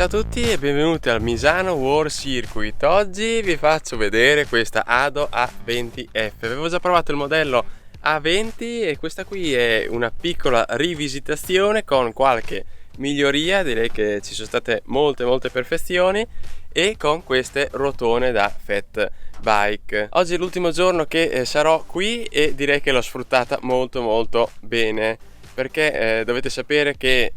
Ciao a tutti e benvenuti al Misano World Circuit. Oggi vi faccio vedere questa Ado A20F. Avevo già provato il modello A20 e questa qui è una piccola rivisitazione con qualche miglioria. Direi che ci sono state molte perfezioni e con queste rotone da fat bike. Oggi è l'ultimo giorno che sarò qui e direi che l'ho sfruttata molto bene, perché dovete sapere che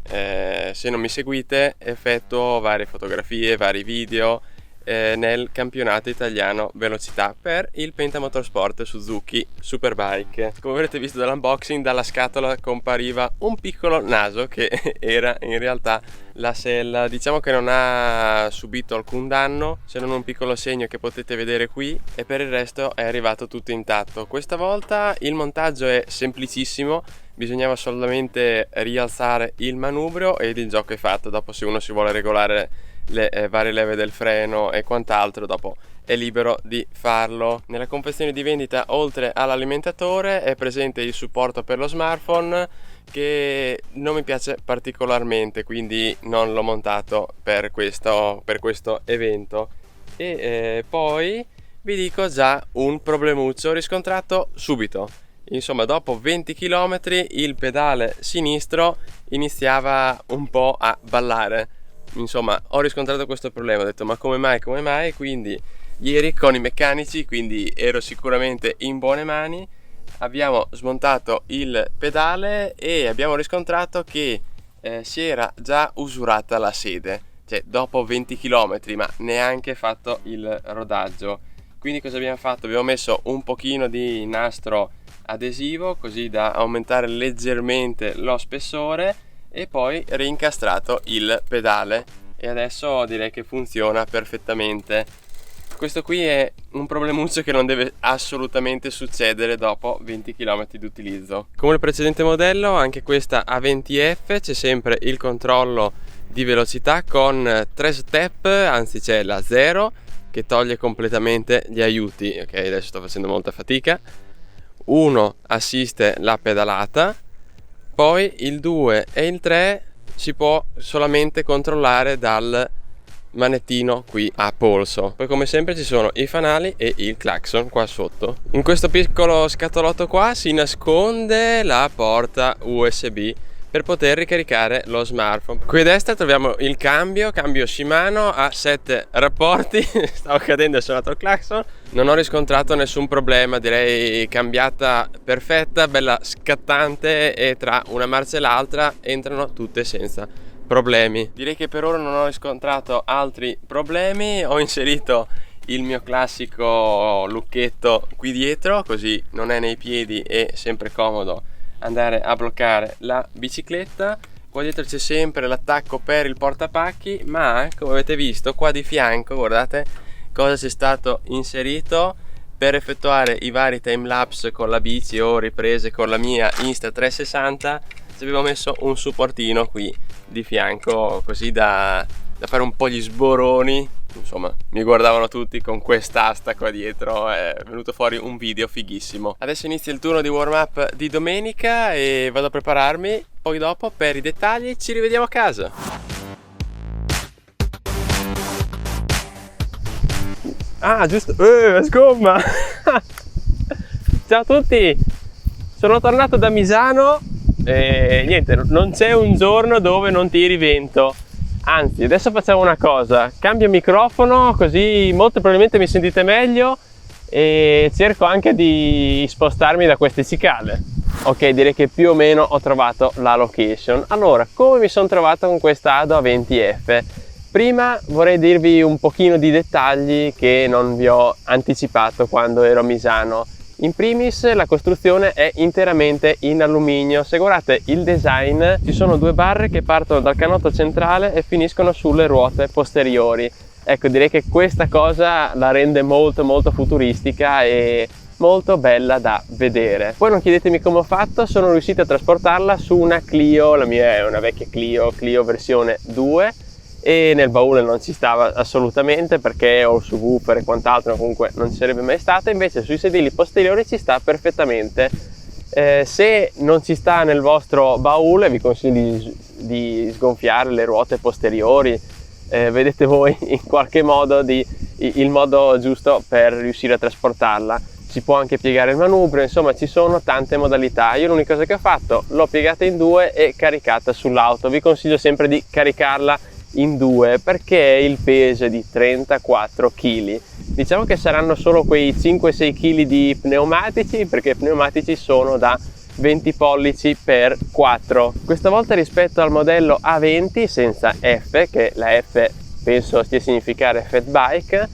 se non mi seguite effettuo varie fotografie, vari video nel campionato italiano velocità per il Pentamotorsport Suzuki Superbike. Come avrete visto dall'unboxing, dalla scatola compariva un piccolo naso che era in realtà la sella. Diciamo che non ha subito alcun danno, se non un piccolo segno che potete vedere qui, e per il resto è arrivato tutto intatto. Questa volta il montaggio è semplicissimo, bisognava solamente rialzare il manubrio ed il gioco è fatto. Dopo, se uno si vuole regolare le varie leve del freno e quant'altro, dopo è libero di farlo. Nella confezione di vendita, oltre all'alimentatore, è presente il supporto per lo smartphone, che non mi piace particolarmente, quindi non l'ho montato per questo evento. E poi vi dico già un problemuccio riscontrato subito. Insomma, dopo 20 km il pedale sinistro iniziava un po' a ballare. Insomma, ho riscontrato questo problema, ho detto ma come mai? Quindi ieri con i meccanici, quindi ero sicuramente in buone mani, abbiamo smontato il pedale e abbiamo riscontrato che si era già usurata la sede, cioè dopo 20 km, ma neanche fatto il rodaggio. Quindi cosa abbiamo fatto? Abbiamo messo un pochino di nastro adesivo così da aumentare leggermente lo spessore e poi rincastrato il pedale, e adesso direi che funziona perfettamente. Questo qui è un problemuccio che non deve assolutamente succedere dopo 20 km di utilizzo. Come il precedente modello, anche questa A20F c'è sempre il controllo di velocità con 3 step, anzi c'è la 0 che toglie completamente gli aiuti. Ok, adesso sto facendo molta fatica. 1 assiste la pedalata, poi il 2 e il 3 si può solamente controllare dal manettino qui a polso. Poi come sempre ci sono i fanali e il clacson qua sotto. In questo piccolo scatolotto qua si nasconde la porta USB per poter ricaricare lo smartphone. Qui a destra troviamo il cambio Shimano a 7 rapporti. Stavo cadendo e ho suonato il clacson. Non ho riscontrato nessun problema, direi cambiata perfetta, bella scattante, e tra una marcia e l'altra entrano tutte senza problemi. Direi che per ora non ho riscontrato altri problemi. Ho inserito il mio classico lucchetto qui dietro, così non è nei piedi e sempre comodo andare a bloccare la bicicletta. Qua dietro c'è sempre l'attacco per il portapacchi, ma come avete visto qua di fianco, guardate cosa c'è stato inserito per effettuare i vari timelapse con la bici o riprese con la mia Insta360. Ci avevo messo un supportino qui di fianco, così da fare un po' gli sboroni. Insomma, mi guardavano tutti con quest'asta qua dietro, è venuto fuori un video fighissimo. Adesso inizia il turno di warm up di domenica e vado a prepararmi, poi dopo per i dettagli ci rivediamo a casa. Ah, giusto, sgomma! Ciao a tutti, sono tornato da Misano e niente, non c'è un giorno dove non tiri vento. Anzi, adesso facciamo una cosa, cambio microfono così molto probabilmente mi sentite meglio, e cerco anche di spostarmi da queste cicale. Ok, direi che più o meno ho trovato la location. Allora, come mi sono trovato con questa Ado A20F? Prima vorrei dirvi un pochino di dettagli che non vi ho anticipato quando ero a Misano. In primis, la costruzione è interamente in alluminio. Se guardate il design, ci sono due barre che partono dal canotto centrale e finiscono sulle ruote posteriori. Ecco, direi che questa cosa la rende molto futuristica e molto bella da vedere. Poi non chiedetemi come ho fatto, sono riuscito a trasportarla su una Clio, la mia è una vecchia Clio versione 2, e nel baule non ci stava assolutamente perché ho il subwoofer e quant'altro, comunque non ci sarebbe mai stata. Invece sui sedili posteriori ci sta perfettamente. Se non ci sta nel vostro baule, vi consiglio di sgonfiare le ruote posteriori vedete voi in qualche modo il modo giusto per riuscire a trasportarla. Si può anche piegare il manubrio, insomma ci sono tante modalità. Io l'unica cosa che ho fatto, l'ho piegata in due e caricata sull'auto. Vi consiglio sempre di caricarla in due perché il peso è di 34 kg. Diciamo che saranno solo quei 5-6 kg di pneumatici, perché i pneumatici sono da 20 pollici per 4. Questa volta rispetto al modello A20 senza F, che la F penso stia a significare fat bike,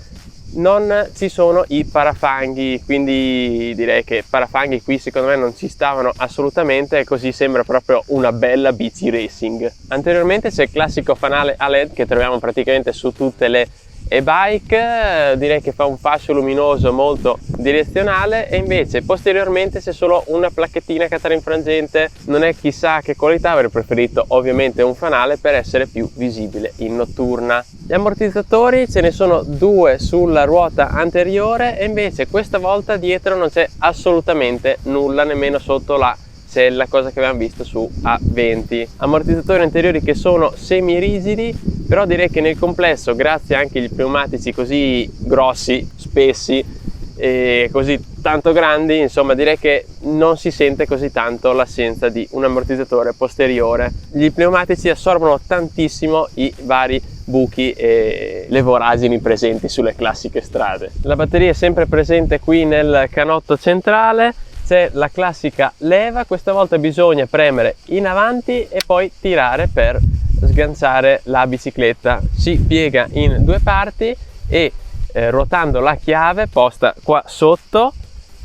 non ci sono i parafanghi, quindi direi che parafanghi qui secondo me non ci stavano assolutamente, e così sembra proprio una bella bici racing. Anteriormente c'è il classico fanale a LED che troviamo praticamente su tutte le e-bike, direi che fa un fascio luminoso molto direzionale, e invece posteriormente c'è solo una placchettina catarinfrangente. Non è chissà che qualità, avrei preferito ovviamente un fanale per essere più visibile in notturna. Gli ammortizzatori ce ne sono due sulla ruota anteriore, e invece questa volta dietro non c'è assolutamente nulla, nemmeno sotto la sella, cosa che abbiamo visto su A20. Ammortizzatori anteriori che sono semi rigidi, però direi che nel complesso, grazie anche agli pneumatici così grossi, spessi e così tanto grandi, insomma direi che non si sente così tanto l'assenza di un ammortizzatore posteriore. Gli pneumatici assorbono tantissimo i vari buchi e le voragini presenti sulle classiche strade. La batteria è sempre presente qui nel canotto centrale. C'è la classica leva, questa volta bisogna premere in avanti e poi tirare per sganciare la bicicletta. Si piega in due parti e ruotando la chiave posta qua sotto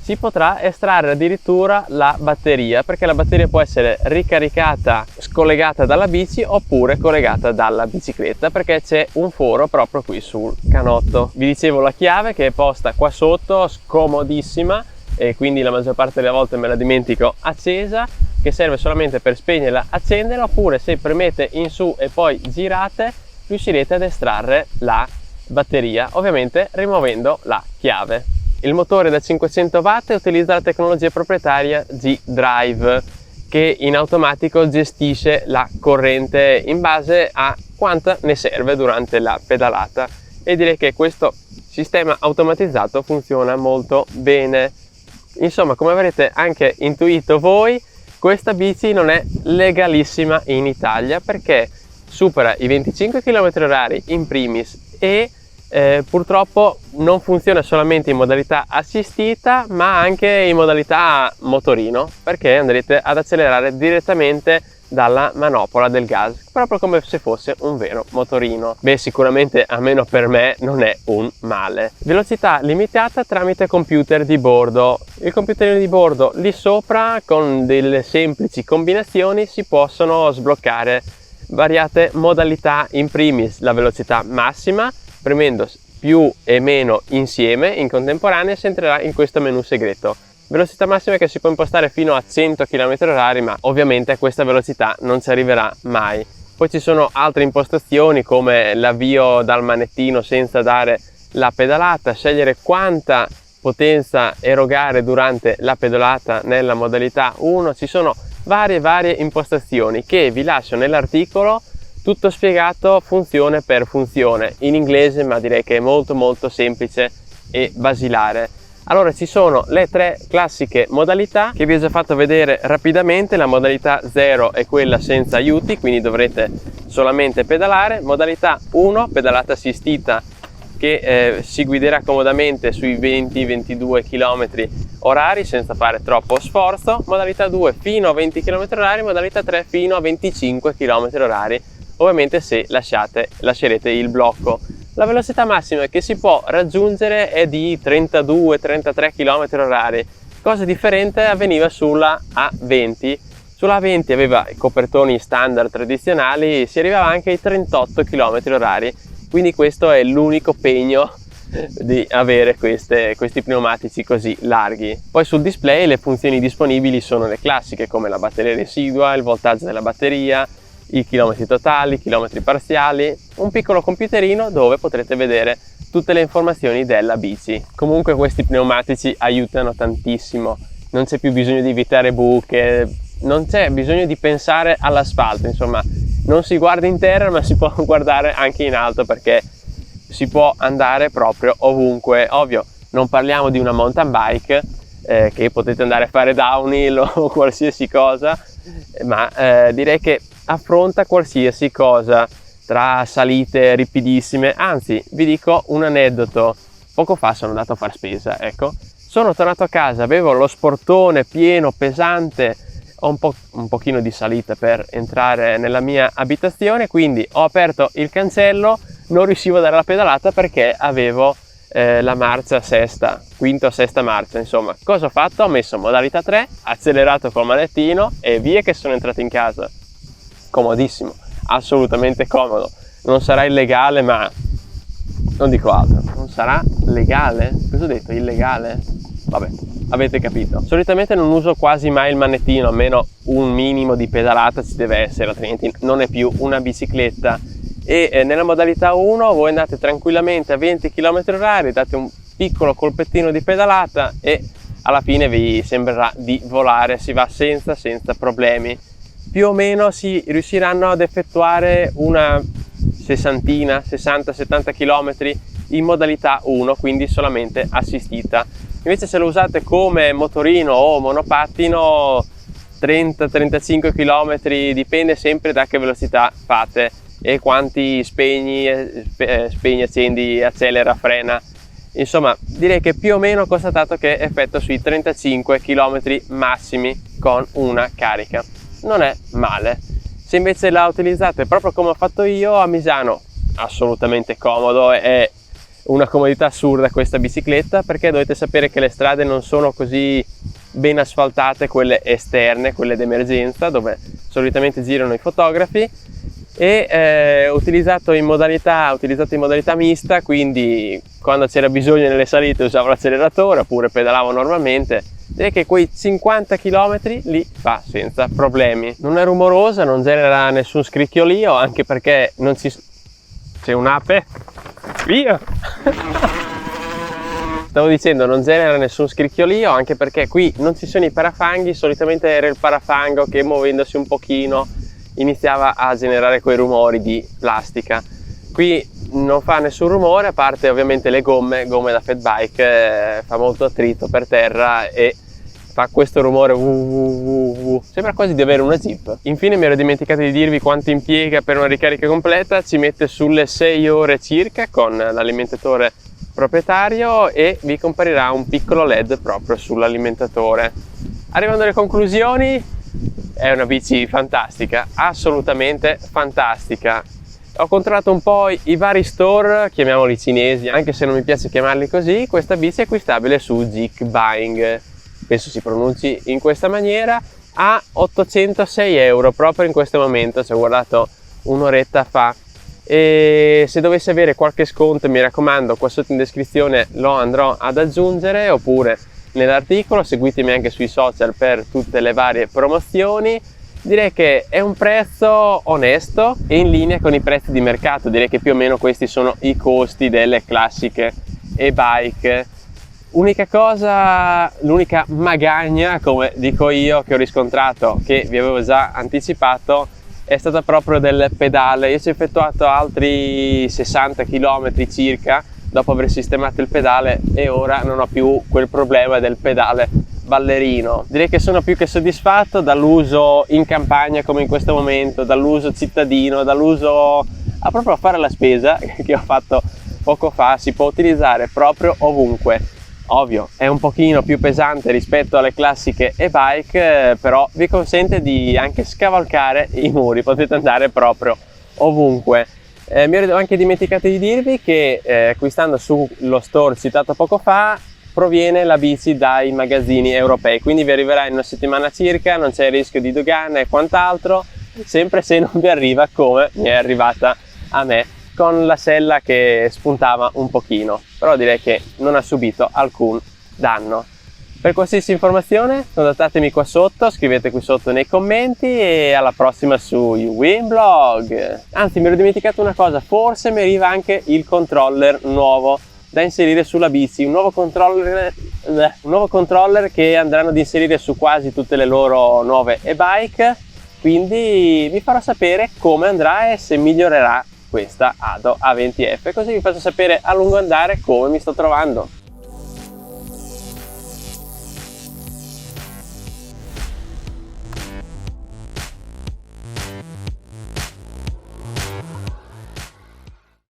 si potrà estrarre addirittura la batteria, perché la batteria può essere ricaricata scollegata dalla bici oppure collegata dalla bicicletta, perché c'è un foro proprio qui sul canotto. Vi dicevo, la chiave che è posta qua sotto, scomodissima, e quindi la maggior parte delle volte me la dimentico accesa, che serve solamente per spegnerla, accenderla, oppure se premete in su e poi girate riuscirete ad estrarre la batteria, ovviamente rimuovendo la chiave. Il motore da 500 watt utilizza la tecnologia proprietaria G-Drive, che in automatico gestisce la corrente in base a quanta ne serve durante la pedalata, e direi che questo sistema automatizzato funziona molto bene. Insomma, come avrete anche intuito voi, questa bici non è legalissima in Italia perché supera i 25 km/h in primis e purtroppo non funziona solamente in modalità assistita ma anche in modalità motorino, perché andrete ad accelerare direttamente dalla manopola del gas, proprio come se fosse un vero motorino. Beh, sicuramente almeno per me non è un male. Velocità limitata tramite computer di bordo. Il computerino di bordo lì sopra, con delle semplici combinazioni si possono sbloccare variate modalità, in primis la velocità massima. Premendo più e meno insieme in contemporanea si entrerà in questo menu segreto. Velocità massima che si può impostare fino a 100 km/h, ma ovviamente a questa velocità non ci arriverà mai. Poi ci sono altre impostazioni come l'avvio dal manettino senza dare la pedalata, scegliere quanta potenza erogare durante la pedalata nella modalità 1. Ci sono varie impostazioni che vi lascio nell'articolo, tutto spiegato funzione per funzione in inglese, ma direi che è molto semplice e basilare. Allora, ci sono le tre classiche modalità che vi ho già fatto vedere rapidamente. La modalità 0 è quella senza aiuti, quindi dovrete solamente pedalare. Modalità 1, pedalata assistita, che si guiderà comodamente sui 20-22 km/h senza fare troppo sforzo. Modalità 2 fino a 20 km/h, modalità 3 fino a 25 km/h, ovviamente se lascerete il blocco. La velocità massima che si può raggiungere è di 32-33 km/h, cosa differente avveniva sulla A20. Sulla A20 aveva i copertoni standard tradizionali, si arrivava anche ai 38 km/h, quindi questo è l'unico pegno di avere questi pneumatici così larghi. Poi sul display le funzioni disponibili sono le classiche, come la batteria residua, il voltaggio della batteria, i chilometri totali, i chilometri parziali, un piccolo computerino dove potrete vedere tutte le informazioni della bici. Comunque questi pneumatici aiutano tantissimo, non c'è più bisogno di evitare buche, non c'è bisogno di pensare all'asfalto, insomma non si guarda in terra ma si può guardare anche in alto, perché si può andare proprio ovunque. Ovvio, non parliamo di una mountain bike che potete andare a fare downhill o qualsiasi cosa, ma direi che affronta qualsiasi cosa, tra salite ripidissime. Anzi, vi dico un aneddoto: poco fa sono andato a far spesa, ecco, sono tornato a casa, avevo lo sportone pieno, pesante, ho un pochino di salita per entrare nella mia abitazione, quindi ho aperto il cancello, non riuscivo a dare la pedalata perché avevo la marcia sesta, quinta o sesta marcia. Insomma, cosa ho fatto? Ho messo modalità 3, accelerato col manettino e via che sono entrato in casa. Comodissimo, assolutamente comodo. Non sarà illegale, ma non dico altro. Non sarà legale? Cosa ho detto? Illegale? Vabbè, avete capito. Solitamente non uso quasi mai il manettino, almeno un minimo di pedalata ci deve essere, altrimenti non è più una bicicletta. E nella modalità 1 voi andate tranquillamente a 20 km/h, date un piccolo colpettino di pedalata e alla fine vi sembrerà di volare, si va senza problemi. Più o meno si riusciranno ad effettuare una 60-70 km in modalità 1, quindi solamente assistita. Invece se lo usate come motorino o monopattino, 30-35 km, dipende sempre da che velocità fate e quanti spegni, accendi, accelera, frena. Insomma, direi che più o meno ho constatato che effettua sui 35 km massimi con una carica. Non è male. Se invece la utilizzate proprio come ho fatto io a Misano, assolutamente comodo, è una comodità assurda questa bicicletta, perché dovete sapere che le strade non sono così ben asfaltate, quelle esterne, quelle d'emergenza dove solitamente girano i fotografi, e utilizzato in modalità mista, quindi quando c'era bisogno nelle salite usavo l'acceleratore oppure pedalavo normalmente. Direi che quei 50 km li fa senza problemi. Non è rumorosa, non genera nessun scricchiolio, anche perché non ci... c'è un'ape? Via! Stavo dicendo, non genera nessun scricchiolio, anche perché qui non ci sono i parafanghi. Solitamente era il parafango che, muovendosi un pochino, iniziava a generare quei rumori di plastica. Qui non fa nessun rumore, a parte ovviamente le gomme da fat bike, fa molto attrito per terra e fa questo rumore sembra quasi di avere una Jeep. Infine mi ero dimenticato di dirvi quanto impiega per una ricarica completa. Ci mette sulle 6 ore circa con l'alimentatore proprietario e vi comparirà un piccolo LED proprio sull'alimentatore. Arrivando alle conclusioni, è una bici fantastica, assolutamente fantastica. Ho controllato un po' i vari store, chiamiamoli cinesi, anche se non mi piace chiamarli così. Questa bici è acquistabile su Geekbuying, penso si pronunci in questa maniera, a 806 euro proprio in questo momento. Ci ho guardato un'oretta fa, e se dovesse avere qualche sconto, mi raccomando, qua sotto in descrizione lo andrò ad aggiungere, oppure nell'articolo. Seguitemi anche sui social per tutte le varie promozioni. Direi che è un prezzo onesto e in linea con i prezzi di mercato. Direi che più o meno questi sono i costi delle classiche e-bike. Unica cosa, l'unica magagna, come dico io, che ho riscontrato, che vi avevo già anticipato, è stata proprio del pedale. Io ci ho effettuato altri 60 km circa dopo aver sistemato il pedale e ora non ho più quel problema del pedale ballerino. Direi che sono più che soddisfatto dall'uso in campagna come in questo momento, dall'uso cittadino, dall'uso proprio a fare la spesa che ho fatto poco fa. Si può utilizzare proprio ovunque. Ovvio, è un pochino più pesante rispetto alle classiche e-bike, però vi consente di anche scavalcare i muri, potete andare proprio ovunque. Mi ero anche dimenticato di dirvi che acquistando sullo store citato poco fa proviene la bici dai magazzini europei, quindi vi arriverà in una settimana circa, non c'è il rischio di dogana e quant'altro, sempre se non vi arriva come mi è arrivata a me, con la sella che spuntava un pochino, però direi che non ha subito alcun danno. Per qualsiasi informazione contattatemi qua sotto, scrivete qui sotto nei commenti e alla prossima su Winblog. Anzi, mi ero dimenticato una cosa, forse mi arriva anche il controller nuovo da inserire sulla bici, un nuovo controller che andranno ad inserire su quasi tutte le loro nuove e-bike. quindi vi farò sapere come andrà e se migliorerà questa Ado A20F, così vi faccio sapere a lungo andare come mi sto trovando.